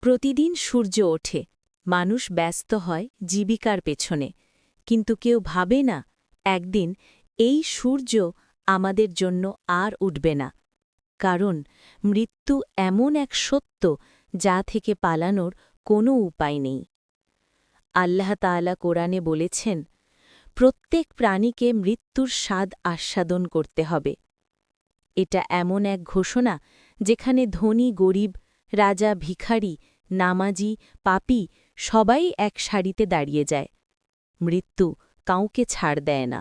প্রতিদিন সূর্য ওঠে, মানুষ ব্যস্ত হয় জীবিকার পেছনে, কিন্তু কেউ ভাবে না একদিন এই সূর্য আমাদের জন্য আর উঠবে না। কারণ মৃত্যু এমন এক সত্য যা থেকে পালানোর কোনো উপায় নেই। আল্লাহ তাআলা কোরআনে বলেছেন, প্রত্যেক প্রাণীকে মৃত্যুর স্বাদ আস্বাদন করতে হবে। এটা এমন এক ঘোষণা যেখানে ধনী গরিব, রাজা ভিখারি, নামাজি পাপী সবাই এক সারিতে দাঁড়িয়ে যায়। মৃত্যু কাউকে ছাড় দেয় না।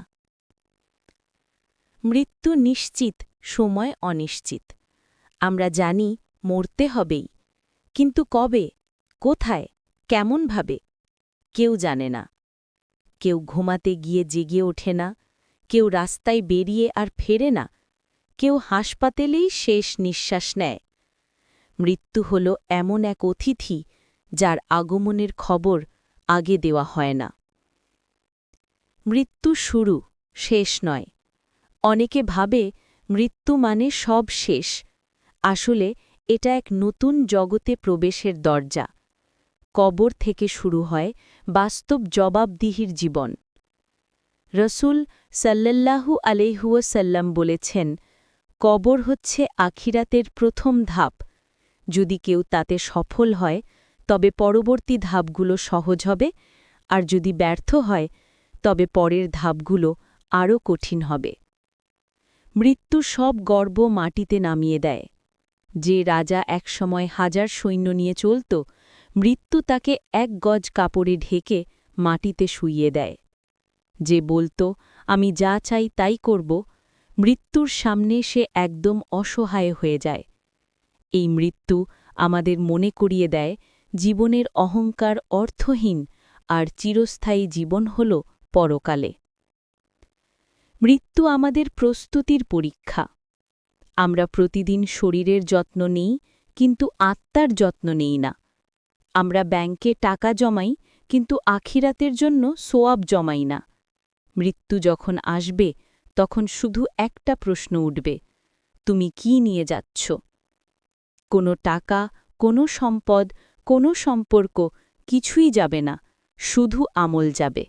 মৃত্যু নিশ্চিত, সময় অনিশ্চিত। আমরা জানি মরতে হবেই, কিন্তু কবে, কোথায়, কেমনভাবে কেউ জানে না। কেউ ঘুমাতে গিয়ে জেগে ওঠে না, কেউ রাস্তায় বেরিয়ে আর ফেরে না, কেউ হাসপাতালেই শেষ নিঃশ্বাস নেয়। মৃত্যু হল এমন এক অতিথি যার আগমনের খবর আগে দেওয়া হয় না। মৃত্যু শুরু, শেষ নয়। অনেকে ভাবে মৃত্যু মানে সব শেষ। আসলে এটা এক নতুন জগতে প্রবেশের দরজা। কবর থেকে শুরু হয় বাস্তব জবাবদিহির জীবন। রসূল সাল্লাল্লাহু আলাইহি ওয়াসাল্লাম বলেছেন, কবর হচ্ছে আখিরাতের প্রথম ধাপ। যদি কেউ তাতে সফল হয় তবে পরবর্তী ধাপগুলো সহজ হবে, আর যদি ব্যর্থ হয় তবে পরের ধাপগুলো আরও কঠিন হবে। মৃত্যু সব গর্ব মাটিতে নামিয়ে দেয়। যে রাজা একসময় হাজার সৈন্য নিয়ে চলত, মৃত্যু তাকে এক গজ কাপড়ে ঢেকে মাটিতে শুইয়ে দেয়। যে বলত, আমি যা চাই তাই করব, মৃত্যুর সামনে সে একদম অসহায় হয়ে যায়। এই মৃত্যু আমাদের মনে করিয়ে দেয়, জীবনের অহংকার অর্থহীন, আর চিরস্থায়ী জীবন হল পরকালে। মৃত্যু আমাদের প্রস্তুতির পরীক্ষা। আমরা প্রতিদিন শরীরের যত্ন নিই, কিন্তু আত্মার যত্ন নিই না। আমরা ব্যাংকে টাকা জমাই, কিন্তু আখিরাতের জন্য সোয়াব জমাই না। মৃত্যু যখন আসবে তখন শুধু একটা প্রশ্ন উঠবে, তুমি কি নিয়ে যাচ্ছ? কোনো টাকা, কোনো সম্পদ, কোনো সম্পর্ক কিছুই যাবে না, শুধু আমল যাবে।